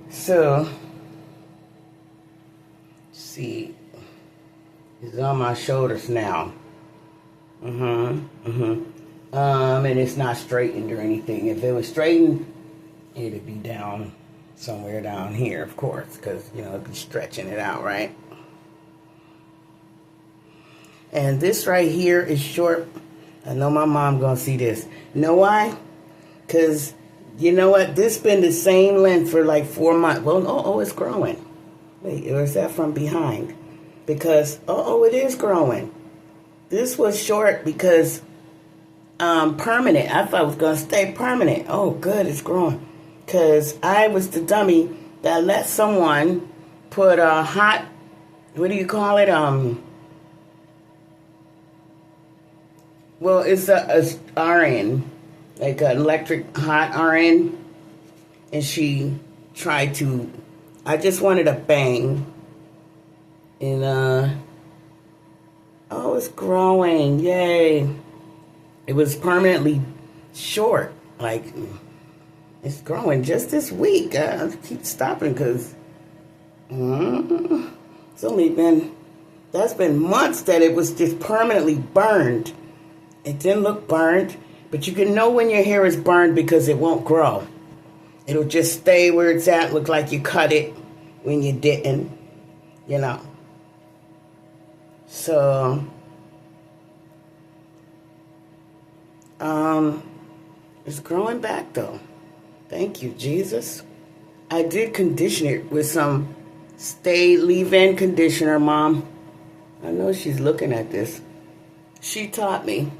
So, see, it's on my shoulders now. And it's not straightened or anything. If it was straightened, it'd be down somewhere down here, of course, because, it'd be stretching it out, right? And this right here is short. I know my mom gonna see this. You know why? Because, you know what? This been the same length for like 4 months. Well, it's growing. Wait, or is that from behind? Because, it is growing. This was short because permanent. I thought it was going to stay permanent. Oh, good, it's growing. Because I was the dummy that let someone put a hot, what do you call it? Well, it's a RN, like an electric hot RN. And she tried to, I just wanted a bang. And, it's growing. Yay. It was permanently short. Like, it's growing just this week. I keep stopping because it's only been, that's been months that it was just permanently burned. It didn't look burned, but you can know when your hair is burned because it won't grow. It'll just stay where it's at, look like you cut it when you didn't, So, it's growing back though. Thank you, Jesus. I did condition it with some leave-in conditioner, Mom. I know she's looking at this. She taught me.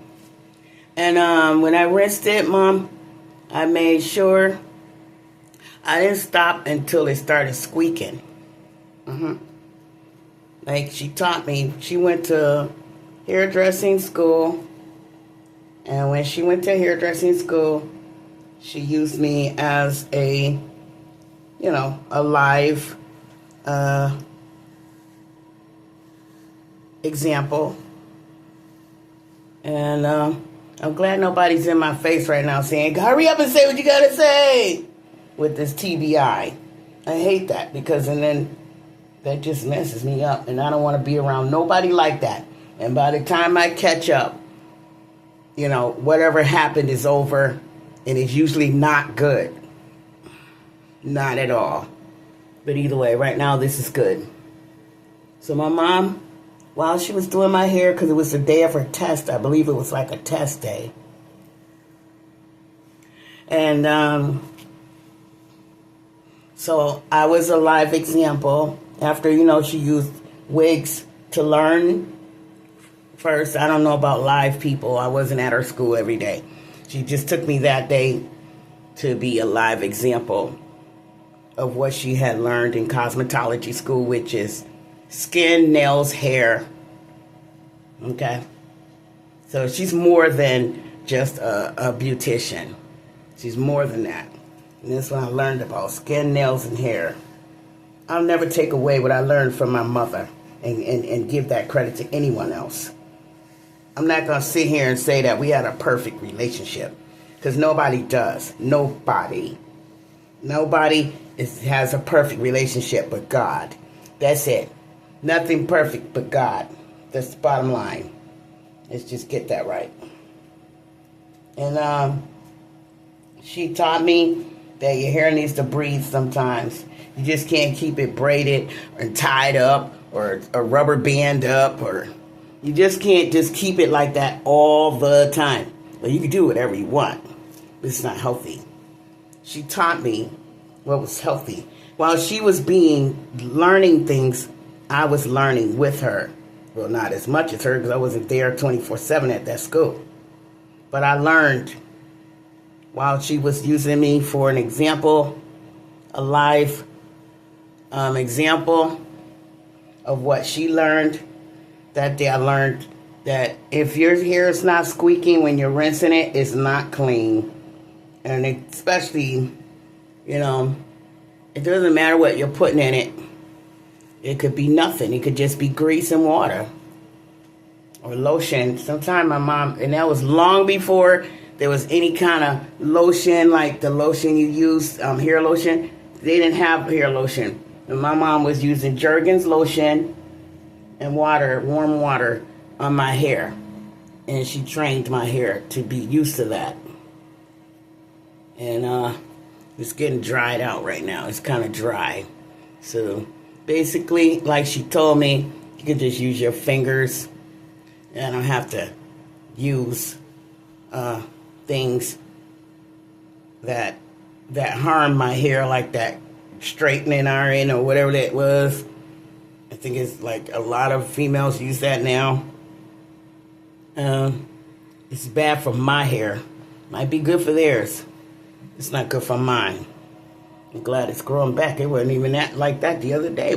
And when I rinsed it, Mom, I made sure I didn't stop until it started squeaking. Like she taught me. She went to hairdressing school. And when she went to hairdressing school, she used me as a live example. And I'm glad nobody's in my face right now saying, hurry up and say what you gotta say with this TBI. I hate that because then that just messes me up. And I don't want to be around nobody like that. And by the time I catch up, whatever happened is over, and it's usually not good. Not at all. But either way, right now, this is good. So my mom, while she was doing my hair, because it was the day of her test, I believe it was like a test day. And so I was a live example. After, she used wigs to learn. First, I don't know about live people. I wasn't at her school every day. She just took me that day to be a live example of what she had learned in cosmetology school, which is skin, nails, hair. Okay? So she's more than just a beautician. She's more than that. And that's what I learned about skin, nails, and hair. I'll never take away what I learned from my mother and give that credit to anyone else. I'm not going to sit here and say that we had a perfect relationship, because nobody does. Nobody has a perfect relationship but God. That's it. Nothing perfect but God. That's the bottom line. Let's just get that right. And she taught me that your hair needs to breathe sometimes. You just can't keep it braided or tied up or a rubber band up, or you just can't just keep it like that all the time. Well, you can do whatever you want, but it's not healthy. She taught me what was healthy. While she was learning things, I was learning with her. Well, not as much as her because I wasn't there 24/7 at that school. But I learned while she was using me for an example, a live example of what she learned. That day I learned that if your hair is not squeaking when you're rinsing it, it's not clean. And especially, it doesn't matter what you're putting in it. It could be nothing. It could just be grease and water. Or lotion. Sometimes my mom, and that was long before there was any kind of lotion, like the lotion you use, hair lotion. they didn't have hair lotion. And my mom was using Jergens lotion and water, warm water, on my hair. And she trained my hair to be used to that. And it's getting dried out right now. It's kind of dry. So basically, like she told me, you can just use your fingers. And I don't have to use things that harm my hair, like that straightening iron or whatever that was. I think it's like a lot of females use that now. It's bad for my hair. Might be good for theirs. It's not good for mine. I'm glad it's growing back. It wasn't even like that the other day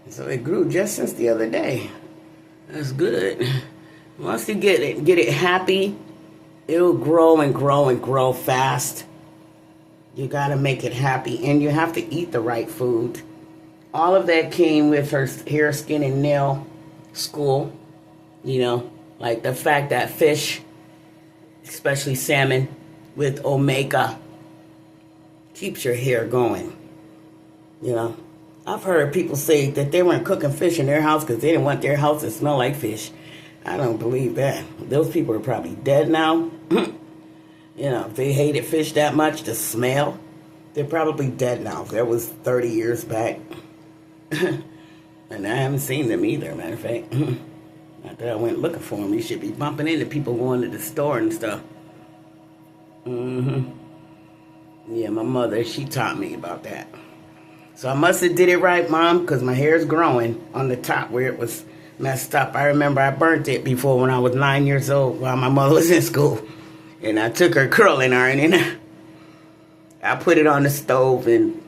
so it grew just since the other day. That's good. Once you get it happy, it'll grow and grow and grow fast. You gotta make it happy, and you have to eat the right food. All of that came with her hair, skin, and nail school. Like the fact that fish, especially salmon, with omega, keeps your hair going. I've heard people say that they weren't cooking fish in their house because they didn't want their house to smell like fish. I don't believe that. Those people are probably dead now. If they hated fish that much, the smell, they're probably dead now. That was 30 years back. And I haven't seen them either, matter of fact. Not that I went looking for them. You should be bumping into people going to the store and stuff. Yeah, my mother, she taught me about that. So I must have did it right, Mom, because my hair is growing on the top where it was messed up. I remember I burnt it before when I was 9 years old while my mother was in school. And I took her curling iron and I put it on the stove and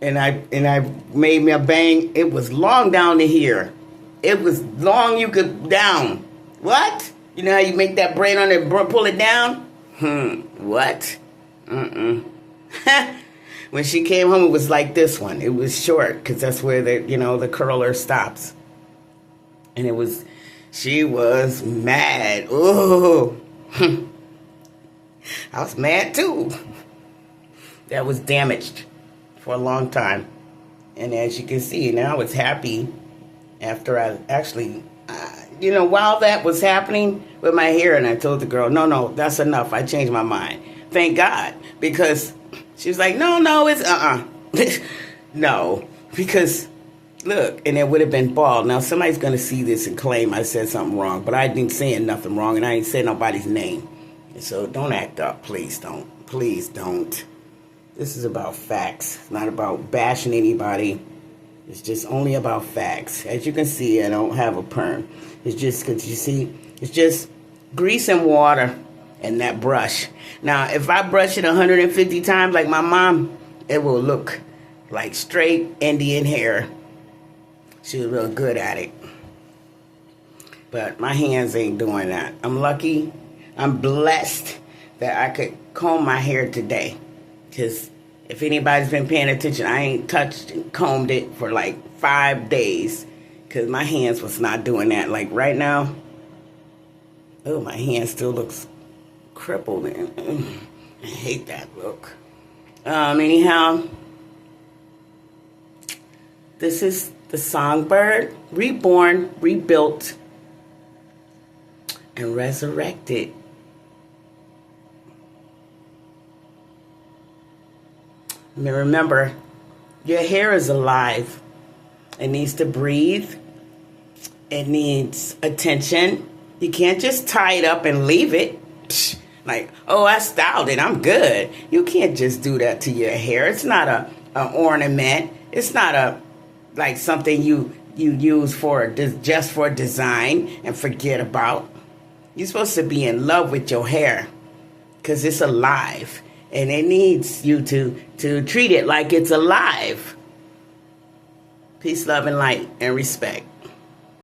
I made me a bang. It was long down to here. It was long you could down. What? You know how you make that braid on it, pull it down? What? When she came home, it was like this one. It was short because that's where the curler stops. And she was mad. Oh, I was mad too. That was damaged for a long time. And as you can see, now I was happy after I actually, while that was happening with my hair, and I told the girl, no, that's enough. I changed my mind. Thank God. Because she was like, no, it's no, because look, and it would have been bald. Now somebody's going to see this and claim I said something wrong, but I didn't say nothing wrong, and I ain't said nobody's name. And so don't act up. Please don't. This is about facts. It's not about bashing anybody. It's just only about facts. As you can see, I don't have a perm. It's just because you see, it's just grease and water and that brush. Now, if I brush it 150 times like my mom, it will look like straight Indian hair. She was real good at it. But my hands ain't doing that. I'm lucky. I'm blessed that I could comb my hair today. Because if anybody's been paying attention, I ain't touched and combed it for like 5 days. Because my hands was not doing that. Like right now, oh, my hand still looks crippled. And I hate that look. Anyhow, this is the Songbird, reborn, rebuilt, and resurrected. I mean, remember, your hair is alive. It needs to breathe. It needs attention. You can't just tie it up and leave it. Like, oh, I styled it, I'm good. You can't just do that to your hair. It's not an ornament. It's not like something you use just for design and forget about. You're supposed to be in love with your hair because it's alive. And it needs you to treat it like it's alive. Peace, love, and light, and respect.